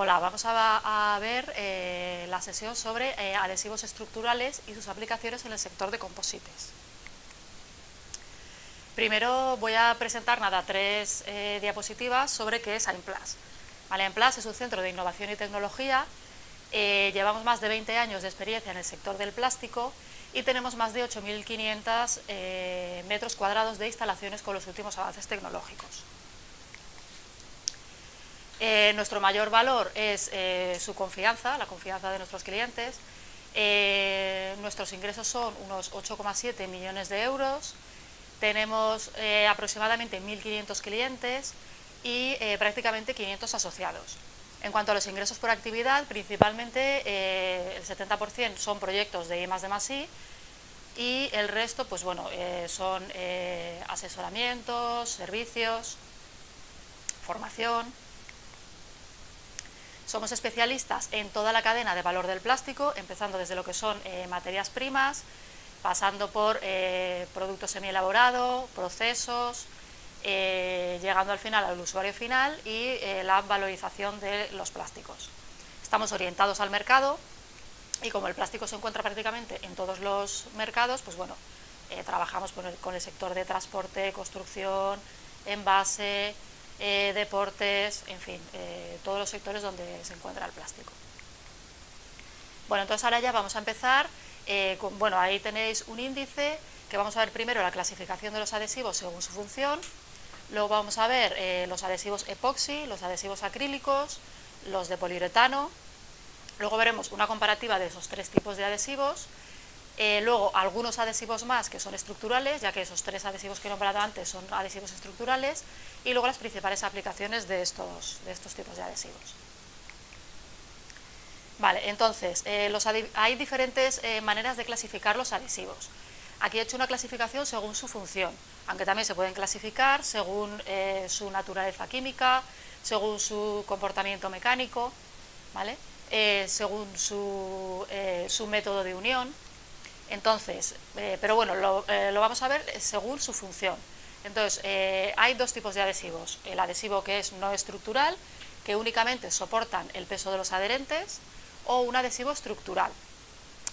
Hola, vamos a ver la sesión sobre adhesivos estructurales y sus aplicaciones en el sector de composites. Primero voy a presentar tres diapositivas sobre qué es AIMPLAS. AIMPLAS es un centro de innovación y tecnología. Llevamos más de 20 años de experiencia en el sector del plástico y tenemos más de 8.500 metros cuadrados de instalaciones con los últimos avances tecnológicos. Nuestro mayor valor es su confianza, la confianza de nuestros clientes. Nuestros ingresos son unos 8,7 millones de euros. Tenemos aproximadamente 1.500 clientes y prácticamente 500 asociados. En cuanto a los ingresos por actividad, principalmente el 70% son proyectos de I+D+I y el resto pues, bueno, son asesoramientos, servicios, formación. Somos especialistas en toda la cadena de valor del plástico, empezando desde lo que son materias primas, pasando por productos semielaborados, procesos, llegando al final al usuario final y la valorización de los plásticos. Estamos orientados al mercado y como el plástico se encuentra prácticamente en todos los mercados, pues bueno, trabajamos con el sector de transporte, construcción, envase, deportes, en fin, todos los sectores donde se encuentra el plástico. Bueno, entonces ahora ya vamos a empezar. Bueno, ahí tenéis un índice que vamos a ver primero la clasificación de los adhesivos según su función, luego vamos a ver los adhesivos epoxi, los adhesivos acrílicos, los de poliuretano, luego veremos una comparativa de esos tres tipos de adhesivos, luego algunos adhesivos más que son estructurales, ya que esos tres adhesivos que he nombrado antes son adhesivos estructurales, y luego las principales aplicaciones de estos tipos de adhesivos. Vale, entonces, hay diferentes maneras de clasificar los adhesivos. Aquí he hecho una clasificación según su función, aunque también se pueden clasificar según su naturaleza química, según su comportamiento mecánico, ¿vale? Según su método de unión. Entonces, pero bueno, lo vamos a ver según su función. Entonces, hay dos tipos de adhesivos. El adhesivo que es no estructural, que únicamente soportan el peso de los adherentes, o un adhesivo estructural.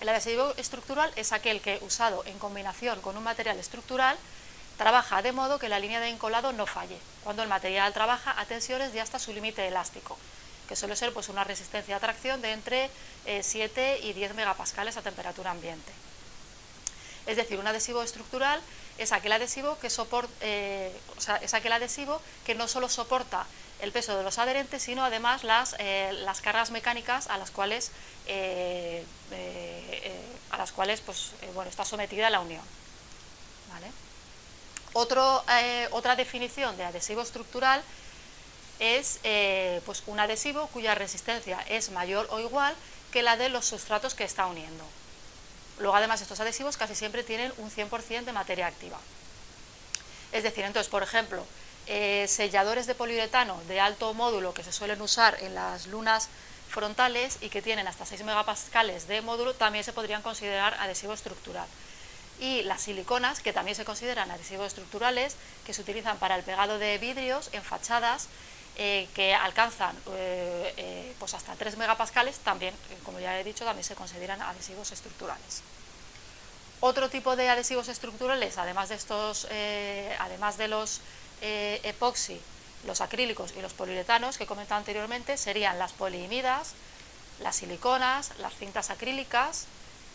El adhesivo estructural es aquel que, usado en combinación con un material estructural, trabaja de modo que la línea de encolado no falle, cuando el material trabaja a tensiones de hasta su límite elástico, que suele ser pues, una resistencia a tracción de entre 7 y 10 megapascales a temperatura ambiente. Es decir, un adhesivo estructural es aquel adhesivo que no solo soporta el peso de los adherentes, sino además las cargas mecánicas a las cuales pues, bueno, está sometida la unión. ¿Vale? Otra definición de adhesivo estructural es pues un adhesivo cuya resistencia es mayor o igual que la de los sustratos que está uniendo. Luego, además, estos adhesivos casi siempre tienen un 100% de materia activa. Es decir, entonces, por ejemplo, selladores de poliuretano de alto módulo que se suelen usar en las lunas frontales y que tienen hasta 6 megapascales de módulo, también se podrían considerar adhesivo estructural. Y las siliconas, que también se consideran adhesivos estructurales, que se utilizan para el pegado de vidrios en fachadas, que alcanzan pues hasta 3 megapascales, también, como ya he dicho, también se consideran adhesivos estructurales. Otro tipo de adhesivos estructurales, además de los epoxi, los acrílicos y los poliuretanos que he comentado anteriormente, serían las poliimidas, las siliconas, las cintas acrílicas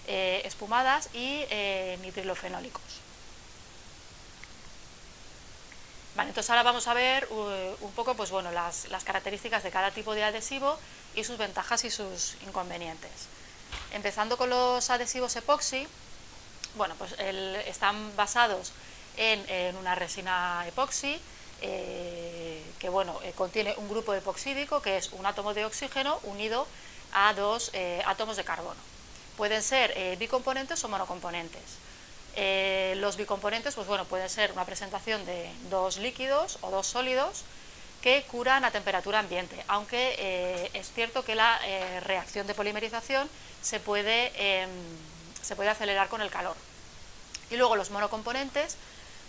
espumadas y nitrilofenólicos. Vale, entonces ahora vamos a ver un poco pues, bueno, las características de cada tipo de adhesivo y sus ventajas y sus inconvenientes. Empezando con los adhesivos epoxi, bueno, pues están basados en una resina epoxi que bueno, contiene un grupo epoxídico que es un átomo de oxígeno unido a dos átomos de carbono. Pueden ser bicomponentes o monocomponentes. Los bicomponentes pues bueno, pueden ser una presentación de dos líquidos o dos sólidos que curan a temperatura ambiente, aunque es cierto que la reacción de polimerización se puede acelerar con el calor. Y luego los monocomponentes,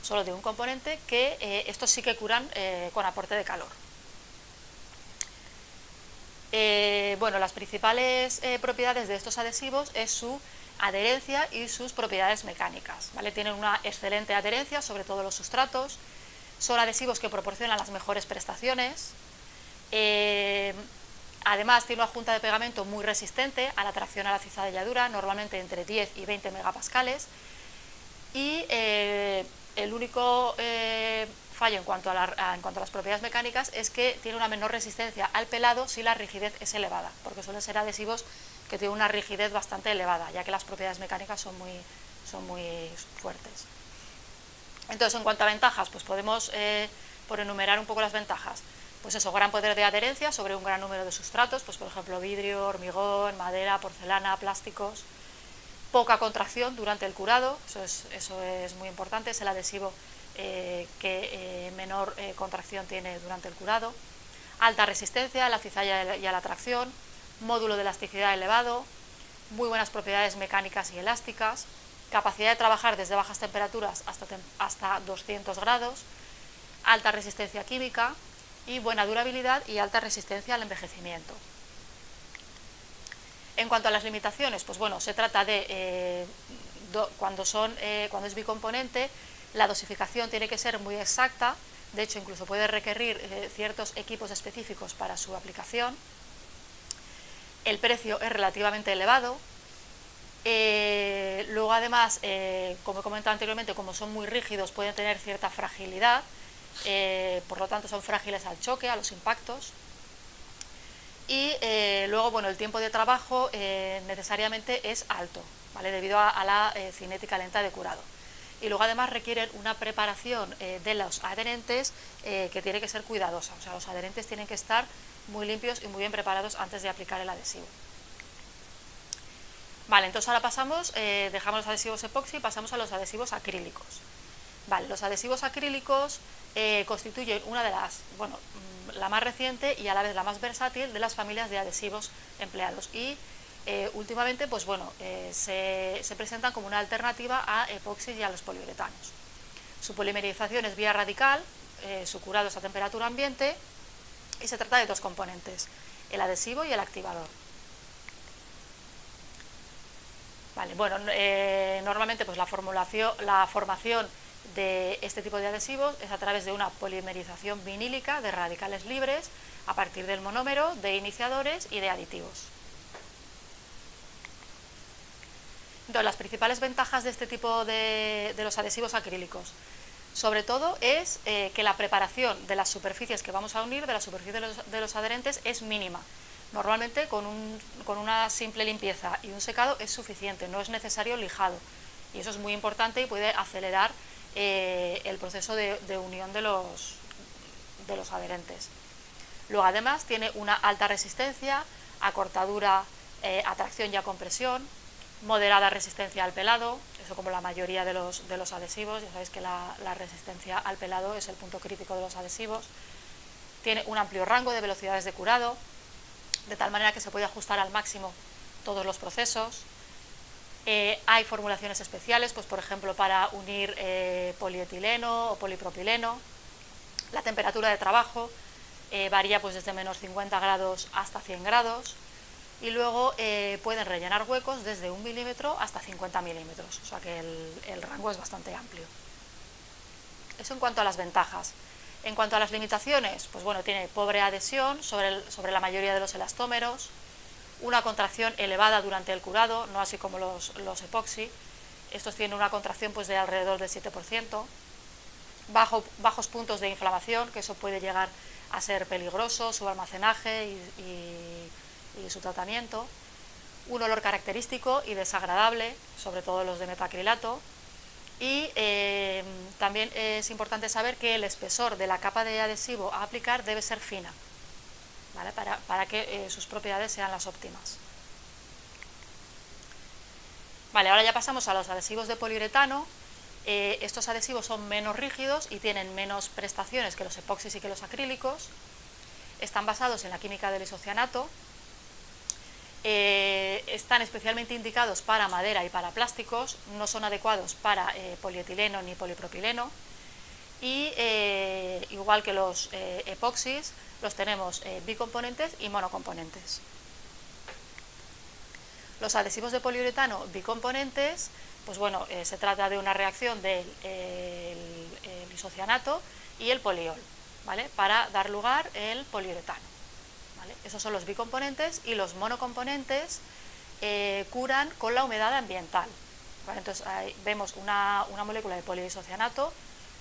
solo de un componente, que estos sí que curan con aporte de calor. Bueno, las principales propiedades de estos adhesivos es su adherencia y sus propiedades mecánicas, ¿vale? Tienen una excelente adherencia sobre todos los sustratos, son adhesivos que proporcionan las mejores prestaciones, además tiene una junta de pegamento muy resistente a la tracción a la cizalladura, normalmente entre 10 y 20 megapascales, y el único fallo en cuanto a las propiedades mecánicas es que tiene una menor resistencia al pelado si la rigidez es elevada, porque suelen ser adhesivos que tienen una rigidez bastante elevada, ya que las propiedades mecánicas son muy fuertes. Entonces, en cuanto a ventajas, pues podemos, por enumerar un poco las ventajas, pues eso, gran poder de adherencia sobre un gran número de sustratos, pues por ejemplo vidrio, hormigón, madera, porcelana, plásticos, poca contracción durante el curado, eso es muy importante, es el adhesivo que menor contracción tiene durante el curado, alta resistencia a la cizalla y a la tracción, módulo de elasticidad elevado, muy buenas propiedades mecánicas y elásticas, capacidad de trabajar desde bajas temperaturas hasta 200 grados, alta resistencia química y buena durabilidad y alta resistencia al envejecimiento. En cuanto a las limitaciones, pues bueno, se trata de cuando es bicomponente, la dosificación tiene que ser muy exacta, de hecho incluso puede requerir ciertos equipos específicos para su aplicación. El precio es relativamente elevado. Luego además, como he comentado anteriormente, como son muy rígidos pueden tener cierta fragilidad, por lo tanto son frágiles al choque, a los impactos. Y luego, bueno, el tiempo de trabajo necesariamente es alto, ¿vale? Debido a la cinética lenta de curado. Y luego además requieren una preparación de los adherentes que tiene que ser cuidadosa, o sea, los adherentes tienen que estar muy limpios y muy bien preparados antes de aplicar el adhesivo. Vale, entonces ahora pasamos, dejamos los adhesivos epoxi y pasamos a los adhesivos acrílicos. Vale, los adhesivos acrílicos constituyen una de las, bueno, la más reciente y a la vez la más versátil de las familias de adhesivos empleados y últimamente, pues bueno, se presentan como una alternativa a epoxi y a los poliuretanos. Su polimerización es vía radical, su curado es a temperatura ambiente y se trata de dos componentes, el adhesivo y el activador. Vale, bueno, normalmente pues la formación de este tipo de adhesivos es a través de una polimerización vinílica de radicales libres a partir del monómero, de iniciadores y de aditivos. Entonces, las principales ventajas de este tipo de los adhesivos acrílicos, sobre todo, es que la preparación de las superficies que vamos a unir, de la superficie de los adherentes, es mínima. Normalmente con una simple limpieza y un secado es suficiente, no es necesario lijado. Y eso es muy importante y puede acelerar el proceso de unión de los adherentes. Luego además tiene una alta resistencia a cortadura, a tracción y a compresión, moderada resistencia al pelado, eso como la mayoría de los adhesivos, ya sabéis que la resistencia al pelado es el punto crítico de los adhesivos. Tiene un amplio rango de velocidades de curado, de tal manera que se puede ajustar al máximo todos los procesos. Hay formulaciones especiales, pues por ejemplo para unir polietileno o polipropileno. La temperatura de trabajo varía pues desde menos 50 grados hasta 100 grados y luego pueden rellenar huecos desde 1 milímetro hasta 50 milímetros, o sea que el rango es bastante amplio. Eso en cuanto a las ventajas. En cuanto a las limitaciones, pues bueno, tiene pobre adhesión sobre la mayoría de los elastómeros, una contracción elevada durante el curado, no así como los epoxi. Estos tienen una contracción pues de alrededor del 7%, bajos puntos de inflamación, que eso puede llegar a ser peligroso, su almacenaje y su tratamiento, un olor característico y desagradable, sobre todo los de metacrilato, y también es importante saber que el espesor de la capa de adhesivo a aplicar debe ser fina, ¿vale? para que sus propiedades sean las óptimas. Vale, ahora ya pasamos a los adhesivos de poliuretano. Estos adhesivos son menos rígidos y tienen menos prestaciones que los epoxis y que los acrílicos. Están basados en la química del isocianato. Están especialmente indicados para madera y para plásticos, no son adecuados para polietileno ni polipropileno Y igual que los epoxis, los tenemos bicomponentes y monocomponentes. Los adhesivos de poliuretano bicomponentes, pues bueno, se trata de una reacción del isocianato y el poliol, ¿vale? Para dar lugar el poliuretano, ¿vale? Esos son los bicomponentes, y los monocomponentes curan con la humedad ambiental, ¿vale? Entonces ahí vemos una molécula de poliisocianato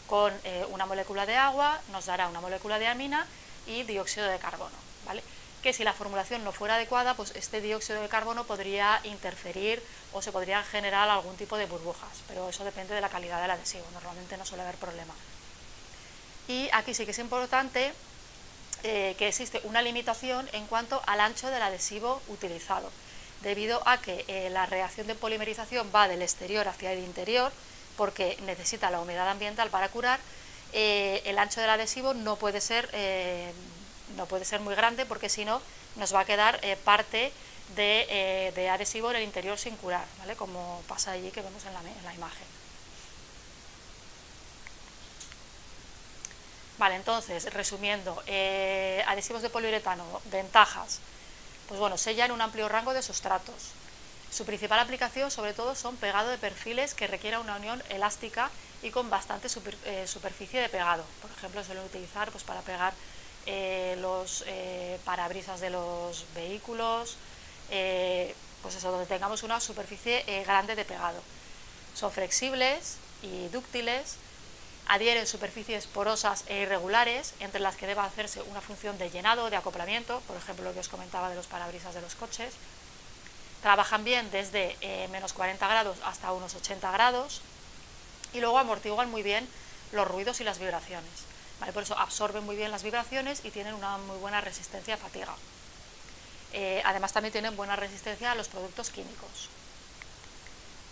con una molécula de agua, nos dará una molécula de amina y dióxido de carbono, ¿vale? Que si la formulación no fuera adecuada, pues este dióxido de carbono podría interferir o se podría generar algún tipo de burbujas, pero eso depende de la calidad del adhesivo, normalmente no suele haber problema. Y aquí sí que es importante que existe una limitación en cuanto al ancho del adhesivo utilizado, debido a que la reacción de polimerización va del exterior hacia el interior, porque necesita la humedad ambiental para curar. El ancho del adhesivo no puede ser muy grande, porque si no nos va a quedar parte de adhesivo en el interior sin curar, ¿vale? Como pasa allí que vemos en la imagen. Vale, entonces, resumiendo, adhesivos de poliuretano, ventajas. Pues bueno, sellan un amplio rango de sustratos. Su principal aplicación, sobre todo, son pegado de perfiles que requieran una unión elástica y con bastante superficie de pegado. Por ejemplo, suelen utilizar pues, para pegar los parabrisas de los vehículos, pues eso, donde tengamos una superficie grande de pegado. Son flexibles y dúctiles, adhieren superficies porosas e irregulares, entre las que deba hacerse una función de llenado o de acoplamiento, por ejemplo lo que os comentaba de los parabrisas de los coches. Trabajan bien desde menos 40 grados hasta unos 80 grados, y luego amortiguan muy bien los ruidos y las vibraciones, ¿vale? Por eso absorben muy bien las vibraciones y tienen una muy buena resistencia a fatiga. Además también tienen buena resistencia a los productos químicos.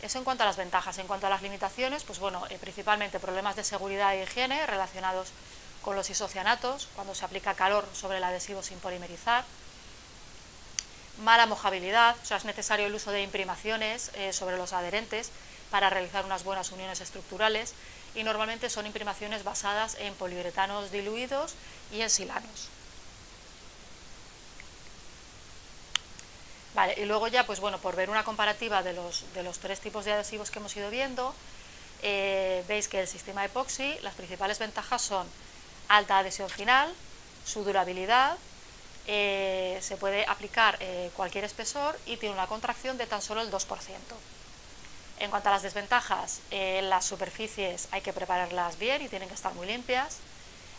Eso en cuanto a las ventajas. En cuanto a las limitaciones, pues bueno, principalmente problemas de seguridad e higiene relacionados con los isocianatos, cuando se aplica calor sobre el adhesivo sin polimerizar. Mala mojabilidad, o sea, es necesario el uso de imprimaciones sobre los adherentes para realizar unas buenas uniones estructurales, y normalmente son imprimaciones basadas en poliuretanos diluidos y en silanos. Vale, y luego ya, pues bueno, por ver una comparativa de los tres tipos de adhesivos que hemos ido viendo, veis que el sistema epoxi, las principales ventajas son alta adhesión final, su durabilidad, se puede aplicar cualquier espesor y tiene una contracción de tan solo el 2%. En cuanto a las desventajas, las superficies hay que prepararlas bien y tienen que estar muy limpias.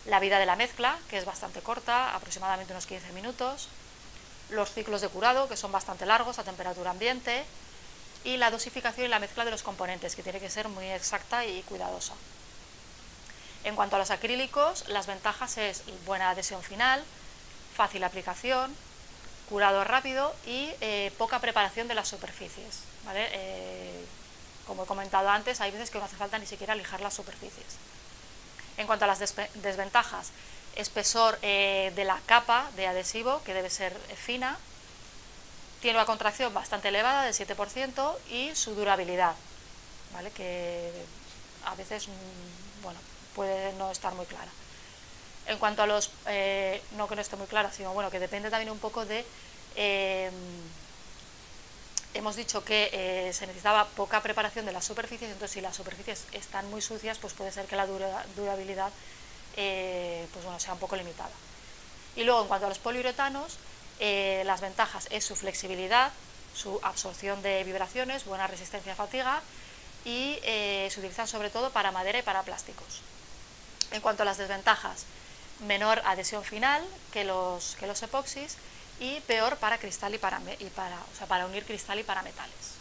La vida de la mezcla, que es bastante corta, aproximadamente unos 15 minutos. Los ciclos de curado, que son bastante largos a temperatura ambiente. Y la dosificación y la mezcla de los componentes, que tiene que ser muy exacta y cuidadosa. En cuanto a los acrílicos, las ventajas es buena adhesión final, fácil aplicación, curado rápido y poca preparación de las superficies, ¿vale? Como he comentado antes, hay veces que no hace falta ni siquiera lijar las superficies. En cuanto a las desventajas, espesor de la capa de adhesivo, que debe ser fina, tiene una contracción bastante elevada, del 7%, y su durabilidad, ¿vale? Que a veces, bueno, puede no estar muy clara. En cuanto a los, no que no esté muy clara, sino bueno, que depende también un poco de, hemos dicho que se necesitaba poca preparación de las superficies, entonces si las superficies están muy sucias, pues puede ser que la durabilidad pues bueno, sea un poco limitada. Y luego, en cuanto a los poliuretanos, las ventajas es su flexibilidad, su absorción de vibraciones, buena resistencia a fatiga, y se utilizan sobre todo para madera y para plásticos. En cuanto a las desventajas, menor adhesión final que los epoxis, y peor para cristal para unir cristal y para metales.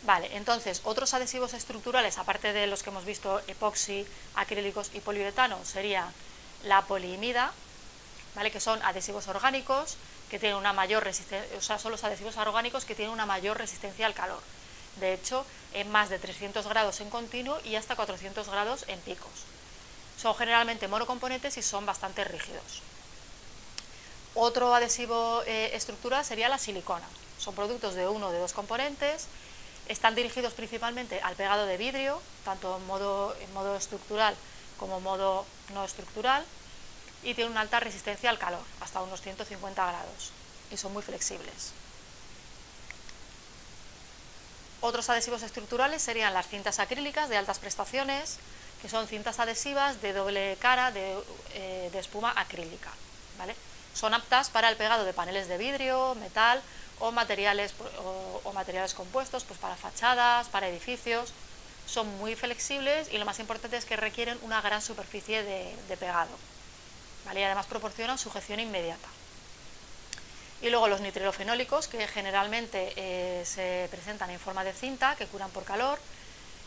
Vale, entonces otros adhesivos estructurales, aparte de los que hemos visto, epoxi, acrílicos y poliuretano, sería la poliimida, ¿vale? Que son adhesivos orgánicos que tienen una mayor resistencia, o sea, son los adhesivos orgánicos que tienen una mayor resistencia al calor. De hecho, en más de 300 grados en continuo y hasta 400 grados en picos. Son generalmente monocomponentes y son bastante rígidos. Otro adhesivo estructural sería la silicona. Son productos de uno o de dos componentes Están dirigidos principalmente al pegado de vidrio, tanto en modo estructural como en modo no estructural, y tienen una alta resistencia al calor, hasta unos 150 grados, y son muy flexibles. Otros adhesivos estructurales serían las cintas acrílicas de altas prestaciones, que son cintas adhesivas de doble cara de espuma acrílica, ¿vale? Son aptas para el pegado de paneles de vidrio, metal o materiales compuestos, pues para fachadas, para edificios. Son muy flexibles y lo más importante es que requieren una gran superficie de pegado, ¿vale? Y además proporcionan sujeción inmediata. Y luego los nitrilofenólicos, que generalmente se presentan en forma de cinta, que curan por calor,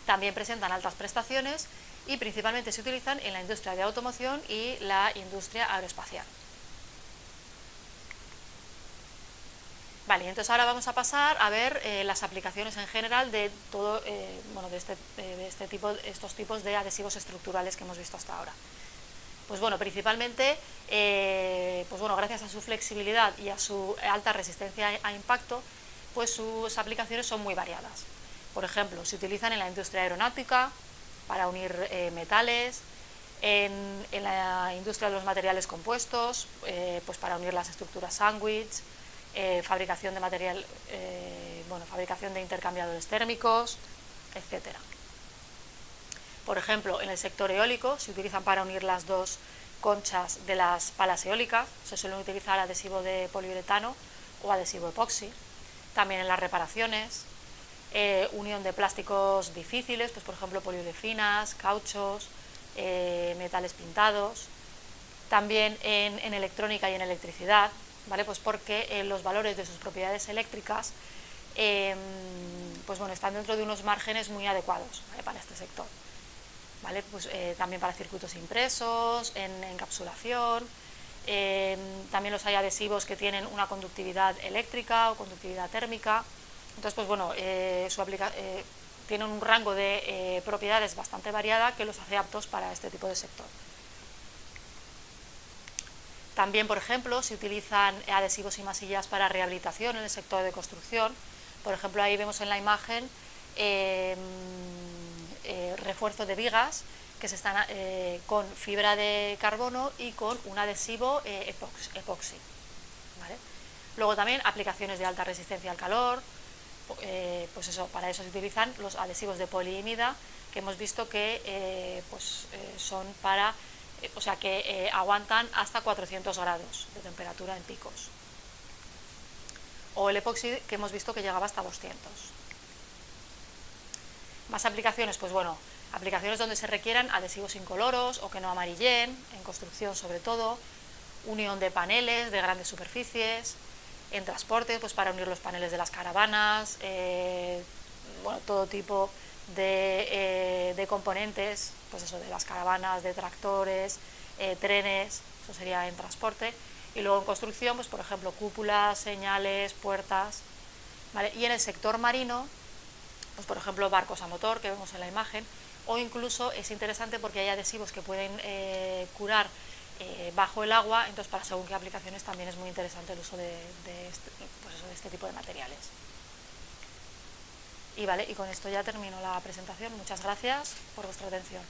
también presentan altas prestaciones y principalmente se utilizan en la industria de automoción y la industria aeroespacial. Vale, entonces ahora vamos a pasar a ver las aplicaciones en general de todo, estos tipos de adhesivos estructurales que hemos visto hasta ahora. Pues bueno, principalmente, gracias a su flexibilidad y a su alta resistencia a impacto, pues sus aplicaciones son muy variadas. Por ejemplo, se utilizan en la industria aeronáutica para unir metales, en la industria de los materiales compuestos, pues para unir las estructuras sándwich, fabricación de intercambiadores térmicos, etcétera. Por ejemplo, en el sector eólico se utilizan para unir las dos conchas de las palas eólicas, se suelen utilizar adhesivo de poliuretano o adhesivo epoxi. También en las reparaciones, unión de plásticos difíciles, pues por ejemplo poliurefinas, cauchos, metales pintados. También en electrónica y en electricidad, ¿vale? Pues porque los valores de sus propiedades eléctricas están dentro de unos márgenes muy adecuados, ¿vale? Para este sector. ¿Vale? Pues, también para circuitos impresos, en encapsulación, también los hay adhesivos que tienen una conductividad eléctrica o conductividad térmica. Entonces, tienen un rango de propiedades bastante variada que los hace aptos para este tipo de sector. También, por ejemplo, se utilizan adhesivos y masillas para rehabilitación en el sector de construcción. Por ejemplo, ahí vemos en la imagen refuerzo de vigas que se están con fibra de carbono y con un adhesivo epoxi, ¿vale? Luego también aplicaciones de alta resistencia al calor, para eso se utilizan los adhesivos de poliimida, que hemos visto que son para, aguantan hasta 400 grados de temperatura en picos. O el epoxi, que hemos visto que llegaba hasta 200. Más aplicaciones, aplicaciones donde se requieran adhesivos incoloros o que no amarillen, en construcción sobre todo, unión de paneles de grandes superficies, en transporte, pues para unir los paneles de las caravanas, todo tipo de componentes, pues eso, de las caravanas, de tractores, trenes, eso sería en transporte. Y luego en construcción, pues por ejemplo, cúpulas, señales, puertas, ¿vale? Y en el sector marino, pues por ejemplo barcos a motor que vemos en la imagen, o incluso es interesante porque hay adhesivos que pueden curar bajo el agua, entonces para según qué aplicaciones también es muy interesante el uso de este tipo de materiales. Y con esto ya termino la presentación. Muchas gracias por vuestra atención.